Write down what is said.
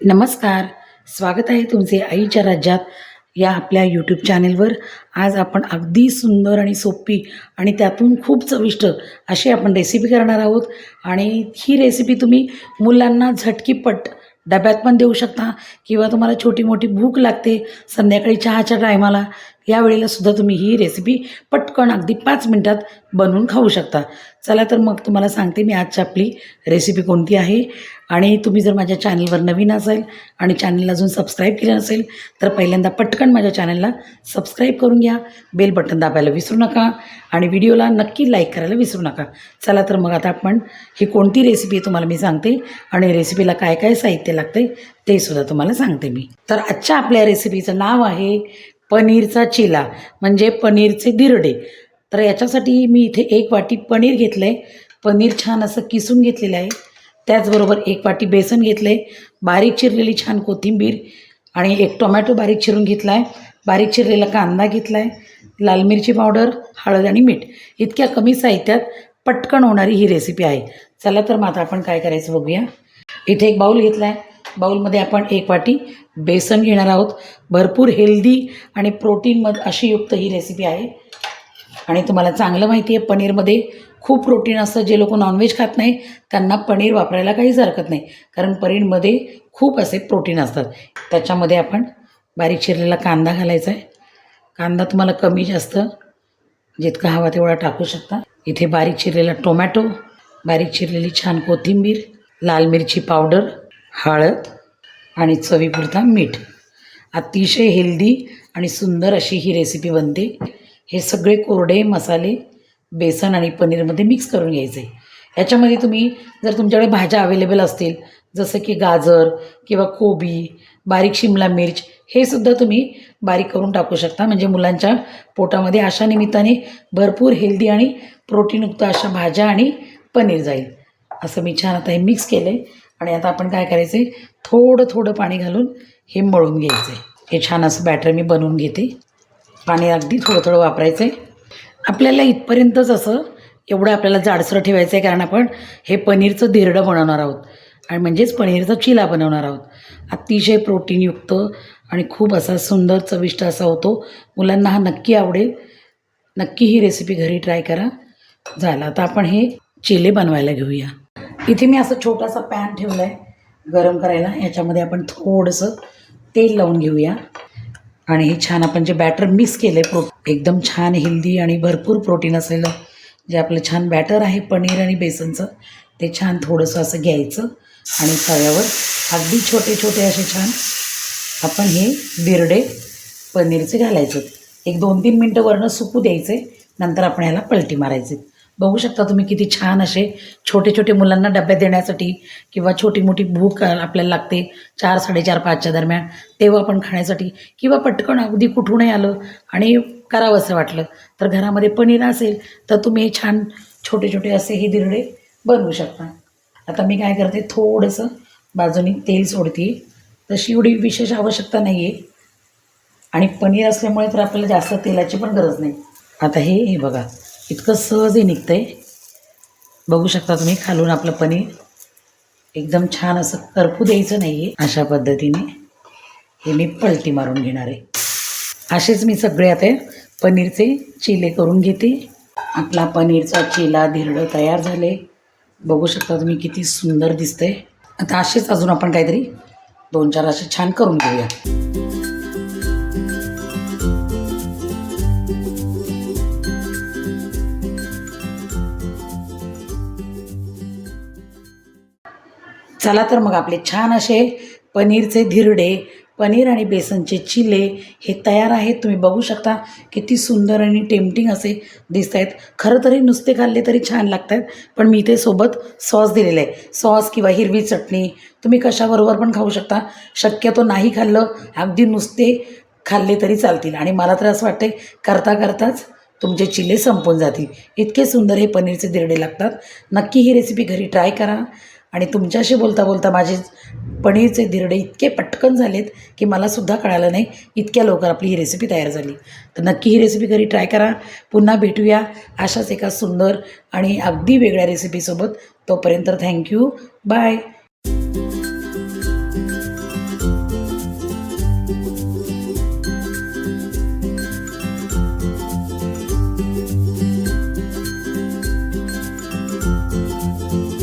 नमस्कार. स्वागत आहे तुमचे आईच्या राज्यात या आपल्या यूट्यूब चॅनेलवर. आज आपण अगदी सुंदर आणि सोपी आणि त्यातून खूप चविष्ट अशी आपण रेसिपी करणार आहोत. आणि ही रेसिपी तुम्ही मुलांना झटकीपट डब्यात पण देऊ शकता किंवा तुम्हाला छोटी मोठी भूक लागते संध्याकाळी चहाच्या टायमाला, यावेळेला सुद्धा तुम्ही ही रेसिपी पटकन अगदी 5 मिनटात बनवून खाऊ शकता. चला तर मग तुम्हाला सांगते मी आजची आपली रेसिपी कोणती आहे. आणि तुम्ही जर माझ्या चॅनलवर नवीन असाल आणि चॅनलला अजून सबस्क्राईब केलं नसेल तर पहिल्यांदा पटकन माझ्या चॅनलला सबस्क्राईब करून घ्या, बेल बटन दाबायला विसरू नका आणि व्हिडिओला नक्की लाईक करायला विसरू नका. चला तर मग आता आपण ही कोणती रेसिपी आहे तुम्हाला मी सांगते आणि रेसिपीला काय काय साहित्य लागते ते सुद्धा तुम्हाला सांगते मी. तर आजच्या आपल्या रेसिपीचं नाव आहे पनीरचा चिला, म्हणजे पनीरचे धिरडे. तर याच्यासाठी मी इथे 1 वाटी पनीर घेतलं आहे. पनीर छान असं किसून घेतलेलं आहे. त्याचबरोबर 1 वाटी बेसन घेतलं आहे, बारीक चिरलेली छान कोथिंबीर आणि 1 टोमॅटो बारीक चिरून घेतला आहे, बारीक चिरलेला कांदा घेतला आहे, लाल मिरची पावडर, हळद आणि मीठ. इतक्या कमी साहित्यात पटकन होणारी ही रेसिपी आहे. चला तर मग आता आपण काय करायचं बघूया. इथे एक बाऊल घेतला आहे. बाऊलमध्ये आपण 1 वाटी बेसन घेणार आहोत. भरपूर हेल्दी आणि प्रोटीनमध्ये अशी युक्त ही रेसिपी आहे. आणि तुम्हाला चांगलं माहिती आहे पनीरमध्ये खूप प्रोटीन असतं. जे लोक नॉनव्हेज खात नाही त्यांना पनीर वापरायला काहीच हरकत नाही, कारण पनीरमध्ये खूप असे प्रोटीन असतात. त्याच्यामध्ये आपण बारीक चिरलेला कांदा घालायचा आहे. कांदा तुम्हाला कमी जास्त जितका हवा तेवढा टाकू शकता. इथे बारीक चिरलेला टोमॅटो, बारीक चिरलेली छान कोथिंबीर, लाल मिरची पावडर, हळद आणि चवीपुरता मीठ. अतिशय हेल्दी आणि सुंदर अशी ही रेसिपी बनते. हे सगळे कोरडे मसाले बेसन आणि पनीरमध्ये मिक्स करून घ्यायचे. याच्यामध्ये तुम्ही जर तुमच्याकडे भाज्या अवेलेबल असतील जसं की गाजर किंवा कोबी, बारीक शिमला मिर्च, हे सुद्धा तुम्ही बारीक करून टाकू शकता. म्हणजे मुलांच्या पोटामध्ये अशा निमित्ताने भरपूर हेल्दी आणि प्रोटीनयुक्त अशा भाज्या आणि पनीर जाईल. असं मी छान आता हे मिक्स केलं आहे. आणि आता आपण काय करायचं आहे, थोडं थोडं पाणी घालून हे मळून घ्यायचं आहे. हे छान असं बॅटर मी बनवून घेते. पाणी अगदी थोडं थोडं वापरायचं आहे. आपल्याला इथपर्यंतच असं एवढं आपल्याला जाडसर ठेवायचं आहे, कारण आपण हे पनीरचं धिरडं बनवणार आहोत आणि म्हणजेच पनीरचा चिला बनवणार आहोत. अतिशय प्रोटीनयुक्त आणि खूप असा सुंदर चविष्ट असा होतो. मुलांना हा नक्की आवडेल. नक्की ही रेसिपी घरी ट्राय करा. झालं आता आपण हे चिले बनवायला घेऊया. इथे मी असं छोटासा पॅन ठेवला आहे गरम करायला. याच्यामध्ये आपण थोडंसं तेल लावून घेऊया. आणि हे छान आपण जे बॅटर मिक्स केलं आहे एकदम छान हेल्दी आणि भरपूर प्रोटीन असलेलं जे आपलं छान बॅटर आहे पनीर आणि बेसनचं, ते छान थोडंसं असं घ्यायचं आणि तव्यावर अगदी छोटे छोटे असे छान आपण हे धिरडे पनीरचे घालायचे. एक 2-3 मिनटं वरनं सुकू द्यायचे, नंतर आपण ह्याला पलटी मारायचे. बघू शकता तुम्ही किती छान असे छोटे छोटे मुलांना डब्यात देण्यासाठी किंवा छोटी मोठी भूक आपल्याला लागते 4, 4:30, 5च्या दरम्यान, तेव्हा आपण खाण्यासाठी किंवा पटकन अगदी कुठूनही आलं आणि करावंसं वाटलं तर घरामध्ये पनीर असेल तर तुम्ही छान छोटे छोटे असे हे धिरडे बनवू शकता. आता मी काय करते, थोडंसं बाजूनी तेल सोडते. तशी एवढी विशेष आवश्यकता नाही आहे आणि पनीर असल्यामुळे तर आपल्याला जास्त तेलाची पण गरज नाही. आता हे बघा इतकं सहज निघतं आहे. बघू शकता तुम्ही खालून आपलं पनीर एकदम छान असं करपू द्यायचं नाही आहे. अशा पद्धतीने हे मी पलटी मारून घेणार आहे. असेच मी सगळे आता पनीरचे चिले करून घेते. आपला पनीरचा चिला धिरडं तयार झाले. बघू शकता तुम्ही किती सुंदर दिसतंय. आता असेच अजून आपण काहीतरी 2-4 असे छान करून घेऊया. चला तर मग आपले छान असे पनीरचे धिरडे, पनीर आणि बेसनचे चिले हे तयार आहेत. तुम्ही बघू शकता किती सुंदर आणि टेम्पटिंग असे दिसत आहेत. खरं तरी नुसते खाल्ले तरी छान लागत आहेत, पण मी इथे सोबत सॉस दिलेलं आहे. सॉस किंवा हिरवी चटणी तुम्ही कशाबरोबर पण खाऊ शकता. शक्यतो नाही खाल्लं, अगदी नुसते खाल्ले तरी चालतील. आणि मला तर असं वाटतं करता करताच तुमचे चिले संपून जातील. इतके सुंदर हे पनीरचे धिरडे लागतात. नक्की ही रेसिपी घरी ट्राय करा. आणि तुमच्याशी बोलता बोलता माझे पनीरचे धिरडे इतके पटकन झालेत की मलासुद्धा कळालं नाही इतक्या लवकर आपली ही रेसिपी तयार झाली. तर नक्की ही रेसिपी घरी ट्राय करा. पुन्हा भेटूया अशाच एका सुंदर आणि अगदी वेगळ्या रेसिपीसोबत. तोपर्यंत थँक्यू. बाय.